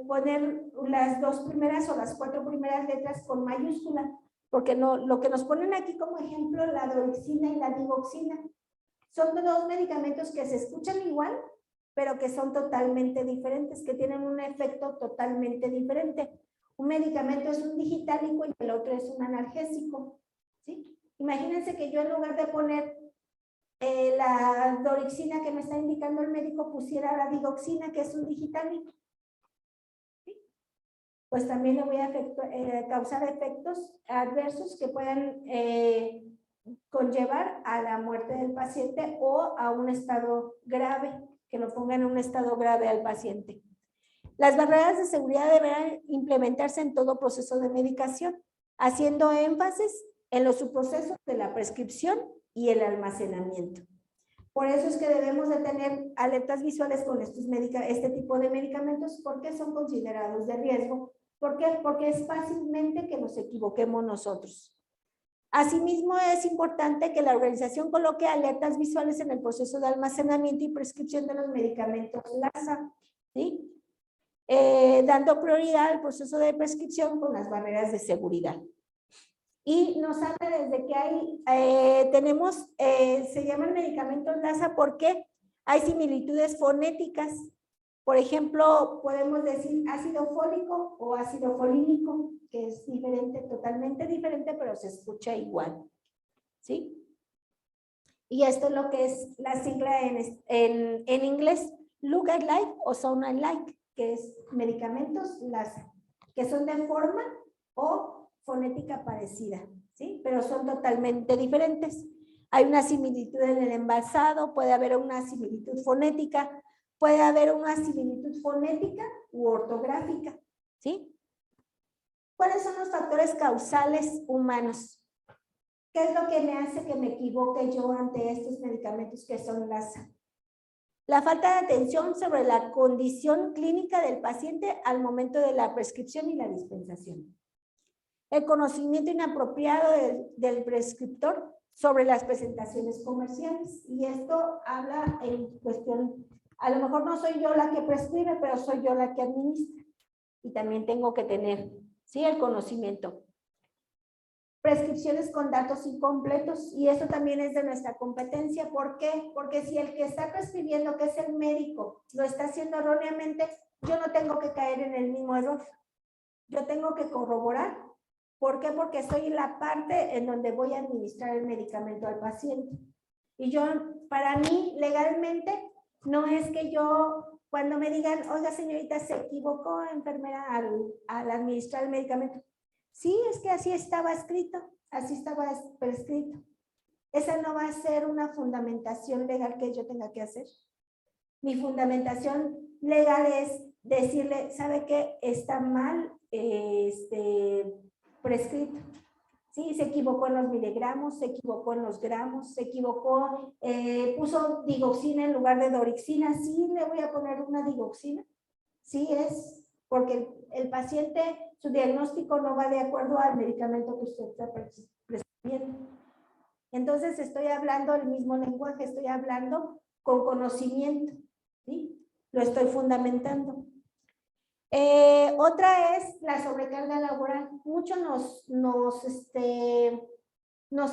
poner las 2 primeras o las 4 primeras letras con mayúscula, porque no, lo que nos ponen aquí como ejemplo, la dorixina y la digoxina, son 2 medicamentos que se escuchan igual, pero que son totalmente diferentes, que tienen un efecto totalmente diferente. Un medicamento es un digitálico y el otro es un analgésico, ¿sí? Imagínense que yo en lugar de poner la dorixina que me está indicando el médico, pusiera la digoxina, que es un digitálico, ¿sí? Pues también le voy a causar efectos adversos que puedan conllevar a la muerte del paciente o a un estado grave, que lo ponga en un estado grave al paciente. Las barreras de seguridad deberán implementarse en todo proceso de medicación, haciendo énfasis en los subprocesos de la prescripción y el almacenamiento. Por eso es que debemos de tener alertas visuales con este tipo de medicamentos, porque son considerados de riesgo. ¿Por qué? Porque es fácilmente que nos equivoquemos nosotros. Asimismo, es importante que la organización coloque alertas visuales en el proceso de almacenamiento y prescripción de los medicamentos LASA, ¿sí? Dando prioridad al proceso de prescripción con las barreras de seguridad. Y nos habla desde que hay, se llaman medicamentos LASA porque hay similitudes fonéticas. Por ejemplo, podemos decir ácido fólico o ácido folínico, que es diferente, totalmente diferente, pero se escucha igual, ¿sí? Y esto es lo que es la sigla en inglés, look alike o sound alike, que es medicamentos LASA, que son de forma o fonética parecida, ¿sí? Pero son totalmente diferentes. Hay una similitud en el envasado, puede haber una similitud fonética, puede haber una similitud fonética u ortográfica, ¿sí? ¿Cuáles son los factores causales humanos? ¿Qué es lo que me hace que me equivoque yo ante estos medicamentos que son la falta de atención sobre la condición clínica del paciente al momento de la prescripción y la dispensación. El conocimiento inapropiado del prescriptor sobre las presentaciones comerciales. Y esto habla en cuestión, a lo mejor no soy yo la que prescribe, pero soy yo la que administra. Y también tengo que tener, ¿sí?, el conocimiento. Prescripciones con datos incompletos, y eso también es de nuestra competencia. ¿Por qué? Porque si el que está prescribiendo, que es el médico, lo está haciendo erróneamente, yo no tengo que caer en el mismo error. Yo tengo que corroborar. ¿Por qué? Porque soy la parte en donde voy a administrar el medicamento al paciente. Y yo, para mí, legalmente, no es que yo, cuando me digan, oiga señorita, se equivocó enfermera al administrar el medicamento. Sí, es que así estaba escrito, así estaba prescrito. Esa no va a ser una fundamentación legal que yo tenga que hacer. Mi fundamentación legal es decirle, ¿sabe qué? Está mal prescrito. Sí, se equivocó en los miligramos, se equivocó en los gramos, se equivocó, puso digoxina en lugar de dorixina. Sí, le voy a poner una digoxina. Sí, es porque el paciente, su diagnóstico no va de acuerdo al medicamento que usted está prescribiendo. Entonces estoy hablando el mismo lenguaje, estoy hablando con conocimiento, ¿sí? Lo estoy fundamentando. Otra es la sobrecarga laboral. Mucho nos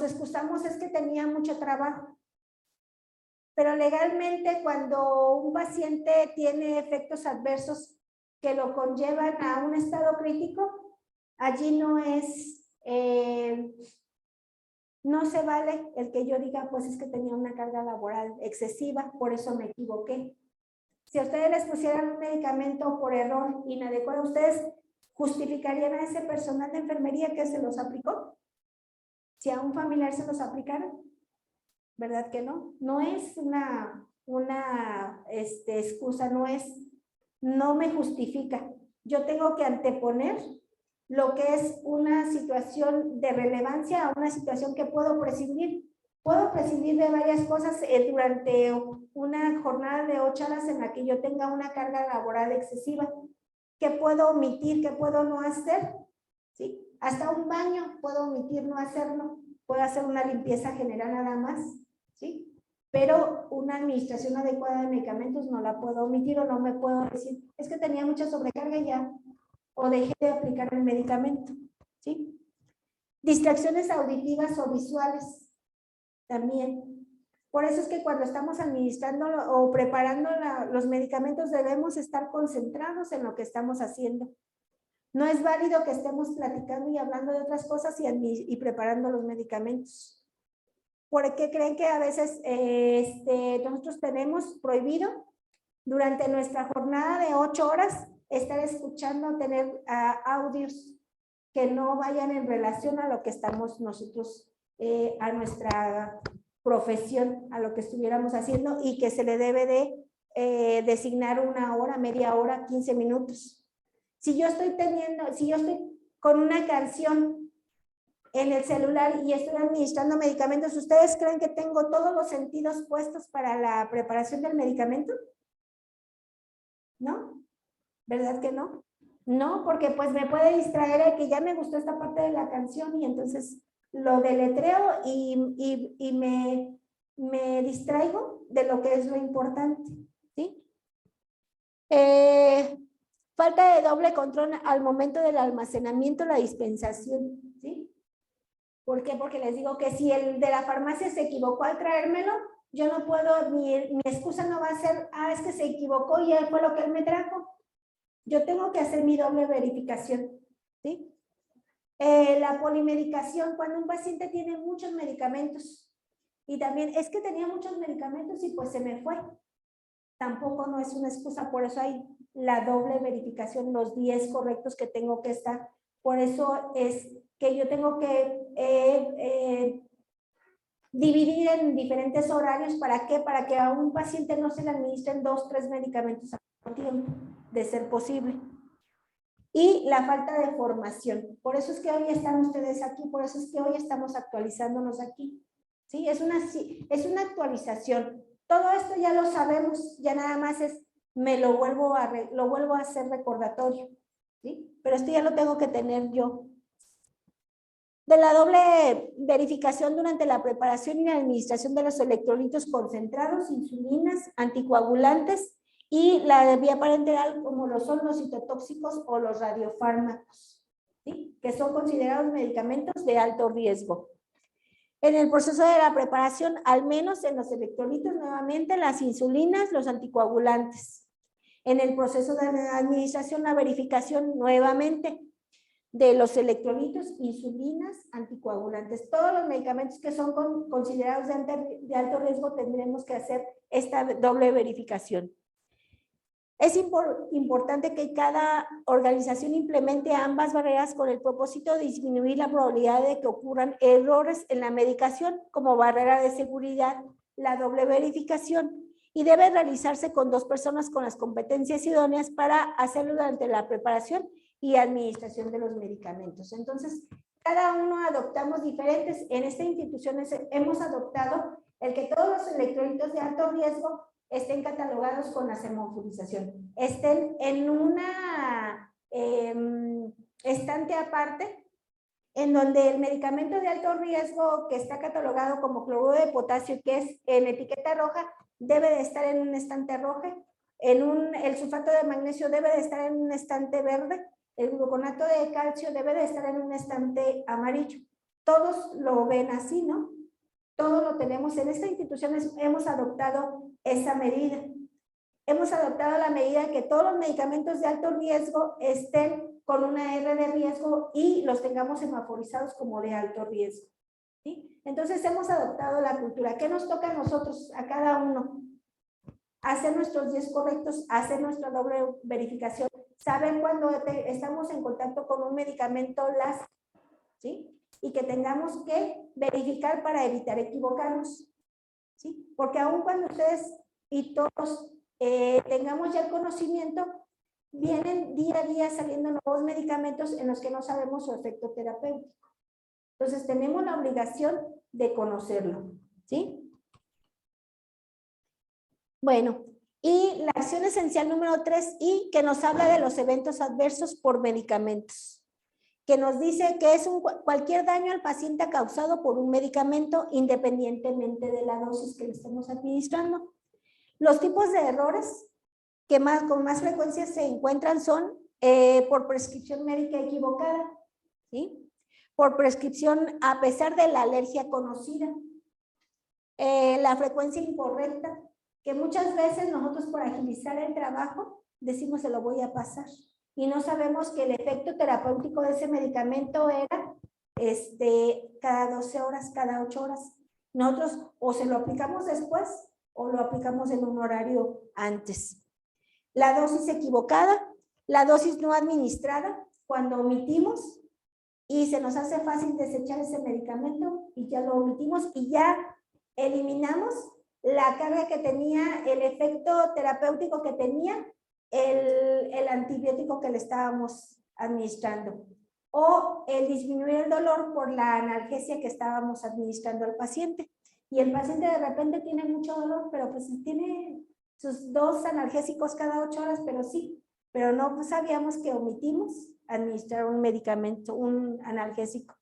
excusamos, es que tenía mucho trabajo. Pero legalmente, cuando un paciente tiene efectos adversos que lo conllevan a un estado crítico, allí no se vale el que yo diga, pues es que tenía una carga laboral excesiva, por eso me equivoqué. Si a ustedes les pusieran un medicamento por error inadecuado, ¿ustedes justificarían a ese personal de enfermería que se los aplicó? Si a un familiar se los aplicaron, ¿verdad que no? No es una excusa, no me justifica. Yo tengo que anteponer lo que es una situación de relevancia a una situación que puedo prescindir. Puedo prescindir de varias cosas durante una jornada de 8 horas en la que yo tenga una carga laboral excesiva. ¿Qué puedo omitir? ¿Qué puedo no hacer? ¿Sí? Hasta un baño puedo omitir no hacerlo. Puedo hacer una limpieza general nada más, ¿sí? Pero una administración adecuada de medicamentos no la puedo omitir, o no me puedo decir, es que tenía mucha sobrecarga ya, o dejé de aplicar el medicamento, ¿sí? Distracciones auditivas o visuales también. Por eso es que cuando estamos administrando o preparando los medicamentos debemos estar concentrados en lo que estamos haciendo. No es válido que estemos platicando y hablando de otras cosas y preparando los medicamentos. ¿Por qué creen que a veces nosotros tenemos prohibido durante nuestra jornada de 8 horas estar escuchando, tener audios que no vayan en relación a lo que estamos nosotros, a nuestra profesión, a lo que estuviéramos haciendo, y que se le debe de designar 1 hora, media hora, 15 minutos? Si yo estoy con una canción en el celular y estoy administrando medicamentos, ¿ustedes creen que tengo todos los sentidos puestos para la preparación del medicamento? ¿No? ¿Verdad que no? No, porque pues me puede distraer el que ya me gustó esta parte de la canción y entonces lo deletreo y me distraigo de lo que es lo importante, ¿sí? Falta de doble control al momento del almacenamiento, la dispensación, ¿sí? ¿Por qué? Porque les digo que si el de la farmacia se equivocó al traérmelo, yo no puedo, mi excusa no va a ser, es que se equivocó y fue lo que él me trajo. Yo tengo que hacer mi doble verificación, ¿sí? La polimedicación, cuando un paciente tiene muchos medicamentos y también es que tenía muchos medicamentos y pues se me fue. Tampoco no es una excusa, por eso hay la doble verificación, los 10 correctos que tengo que estar. Por eso es que yo tengo que dividir en diferentes horarios. ¿Para qué? Para que a un paciente no se le administren 2, 3 medicamentos al mismo tiempo, de ser posible. y la falta de formación. Por eso es que hoy están ustedes aquí, por eso es que hoy estamos actualizándonos aquí. ¿Sí? Es una actualización. Todo esto ya lo sabemos, ya nada más es, lo vuelvo a hacer recordatorio. ¿Sí? Pero esto ya lo tengo que tener yo. De la doble verificación durante la preparación y la administración de los electrolitos concentrados, insulinas, anticoagulantes y la de vía parenteral, como lo son los citotóxicos o los radiofármacos, ¿sí? Que son considerados medicamentos de alto riesgo. En el proceso de la preparación, al menos en los electrolitos, nuevamente las insulinas, los anticoagulantes. En el proceso de administración, la verificación nuevamente de los electrolitos, insulinas, anticoagulantes. Todos los medicamentos que son considerados de alto riesgo tendremos que hacer esta doble verificación. Es importante que cada organización implemente ambas barreras con el propósito de disminuir la probabilidad de que ocurran errores en la medicación como barrera de seguridad, la doble verificación, y debe realizarse con 2 personas con las competencias idóneas para hacerlo durante la preparación y administración de los medicamentos. Entonces, cada uno adoptamos diferentes. En esta institución hemos adoptado el que todos los electrolitos de alto riesgo estén catalogados con la semaforización, estén en una estante aparte, en donde el medicamento de alto riesgo que está catalogado como cloruro de potasio, que es en etiqueta roja, debe de estar en un estante rojo, el sulfato de magnesio debe de estar en un estante verde, el gluconato de calcio debe de estar en un estante amarillo. Todos lo ven así, ¿no? Todo lo tenemos. En esta institución hemos adoptado esa medida. Hemos adoptado la medida que todos los medicamentos de alto riesgo estén con una R de riesgo y los tengamos semaforizados como de alto riesgo. ¿Sí? Entonces hemos adoptado la cultura. ¿Qué nos toca a nosotros, a cada uno? Hacer nuestros 10 correctos, hacer nuestra doble verificación, saber cuando estamos en contacto con un medicamento ¿sí? Y que tengamos que verificar para evitar equivocarnos, ¿sí? Porque aun cuando ustedes y todos tengamos ya el conocimiento, vienen día a día saliendo nuevos medicamentos en los que no sabemos su efecto terapéutico. Entonces tenemos la obligación de conocerlo, ¿sí? Bueno, y la acción esencial número 3, y que nos habla de los eventos adversos por medicamentos, que nos dice que es cualquier daño al paciente causado por un medicamento independientemente de la dosis que le estemos administrando. Los tipos de errores que con más frecuencia se encuentran son por prescripción médica equivocada, ¿sí? Por prescripción a pesar de la alergia conocida, la frecuencia incorrecta, que muchas veces nosotros por agilizar el trabajo decimos se lo voy a pasar y no sabemos que el efecto terapéutico de ese medicamento era cada 12 horas, cada 8 horas. Nosotros o se lo aplicamos después o lo aplicamos en un horario antes. La dosis equivocada, la dosis no administrada, cuando omitimos y se nos hace fácil desechar ese medicamento y ya lo omitimos y ya eliminamos la carga que tenía, el efecto terapéutico que tenía el antibiótico que le estábamos administrando, o el disminuir el dolor por la analgesia que estábamos administrando al paciente. Y el paciente de repente tiene mucho dolor, pero pues tiene sus 2 analgésicos cada 8 horas, pero no sabíamos que omitimos administrar un medicamento, un analgésico.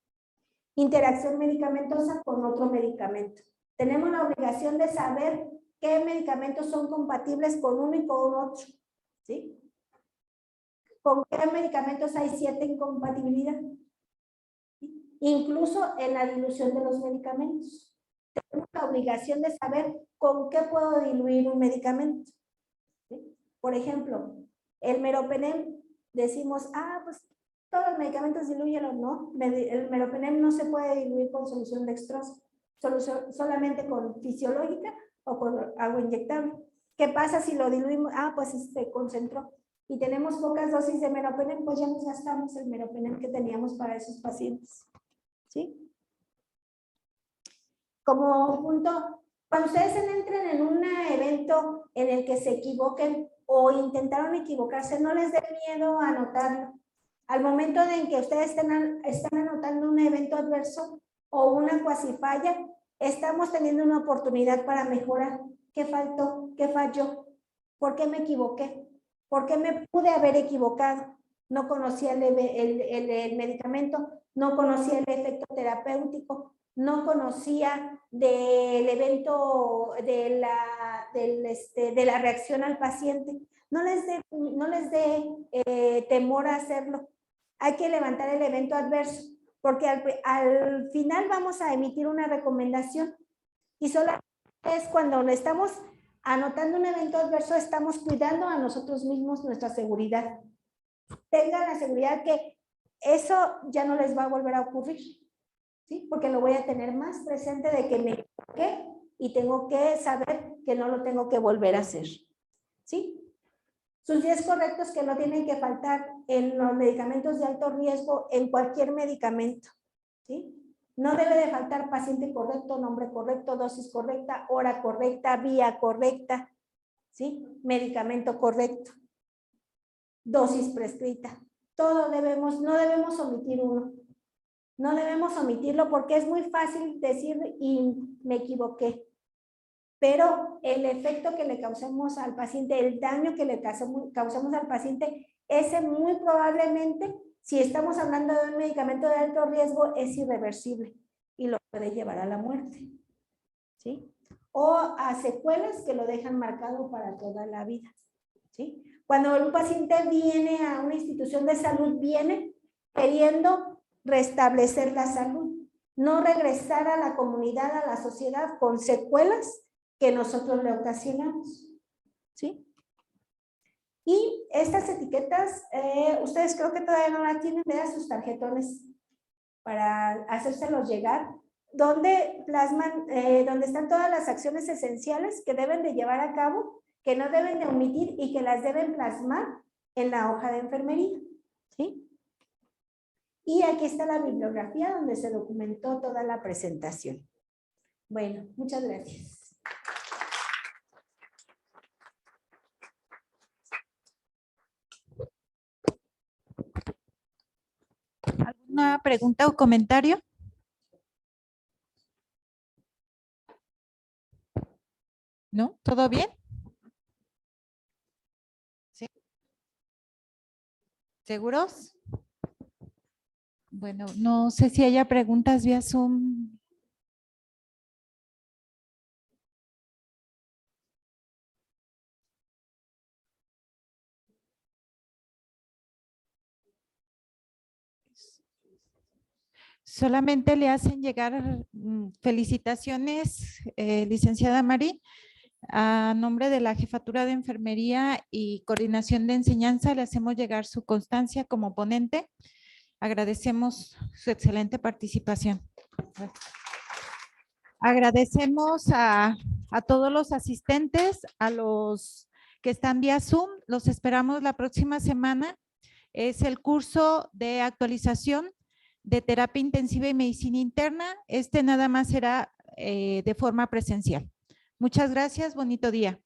Interacción medicamentosa con otro medicamento. Tenemos la obligación de saber qué medicamentos son compatibles con uno y con otro, ¿sí? ¿Con qué medicamentos hay cierta incompatibilidad? ¿Sí? Incluso en la dilución de los medicamentos. Tenemos la obligación de saber con qué puedo diluir un medicamento, ¿sí? Por ejemplo, el meropenem, decimos, pues todos los medicamentos dilúyelo, no. El meropenem no se puede diluir con solución dextrosa. Solamente con fisiológica o con agua inyectable. ¿Qué pasa si lo diluimos? Pues se concentró y tenemos pocas dosis de meropenem, pues ya nos gastamos el meropenem que teníamos para esos pacientes, ¿sí? Como punto, cuando ustedes entren en un evento en el que se equivoquen o intentaron equivocarse, no les dé miedo anotarlo. Al momento en que ustedes están anotando un evento adverso o una cuasifalla, estamos teniendo una oportunidad para mejorar. ¿Qué faltó? ¿Qué falló? ¿Por qué me equivoqué? ¿Por qué me pude haber equivocado? No conocía el medicamento, no conocía el efecto terapéutico, no conocía del evento de la reacción al paciente. No les dé temor a hacerlo. Hay que levantar el evento adverso, porque al final vamos a emitir una recomendación y solamente es cuando estamos anotando un evento adverso, estamos cuidando a nosotros mismos nuestra seguridad. Tengan la seguridad que eso ya no les va a volver a ocurrir, ¿sí? Porque lo voy a tener más presente de que me equivoqué y tengo que saber que no lo tengo que volver a hacer, ¿sí? Sus 10 correctos que no tienen que faltar en los medicamentos de alto riesgo, en cualquier medicamento, ¿sí? No debe de faltar paciente correcto, nombre correcto, dosis correcta, hora correcta, vía correcta, ¿sí? Medicamento correcto, dosis prescrita. Todo no debemos omitir uno. No debemos omitirlo porque es muy fácil decir y me equivoqué. Pero el efecto que le causemos al paciente, el daño que le causemos al paciente, ese muy probablemente, si estamos hablando de un medicamento de alto riesgo, es irreversible y lo puede llevar a la muerte, ¿sí? O a secuelas que lo dejan marcado para toda la vida, ¿sí? Cuando un paciente viene a una institución de salud, viene queriendo restablecer la salud, no regresar a la comunidad, a la sociedad con secuelas que nosotros le ocasionamos, ¿sí? Y estas etiquetas, ustedes creo que todavía no las tienen, vean sus tarjetones para hacérselos llegar, donde plasman, donde están todas las acciones esenciales que deben de llevar a cabo, que no deben de omitir y que las deben plasmar en la hoja de enfermería, ¿sí? Y aquí está la bibliografía donde se documentó toda la presentación. Bueno, muchas gracias. ¿Alguna pregunta o comentario? ¿No? ¿Todo bien? ¿Sí? ¿Seguros? Bueno, no sé si haya preguntas vía Zoom. Solamente le hacen llegar felicitaciones, licenciada Mari, a nombre de la Jefatura de Enfermería y Coordinación de Enseñanza. Le hacemos llegar su constancia como ponente. Agradecemos su excelente participación. Agradecemos a todos los asistentes, a los que están vía Zoom. Los esperamos la próxima semana. Es el curso de actualización de terapia intensiva y medicina interna. Nada más será de forma presencial. Muchas gracias. Bonito día.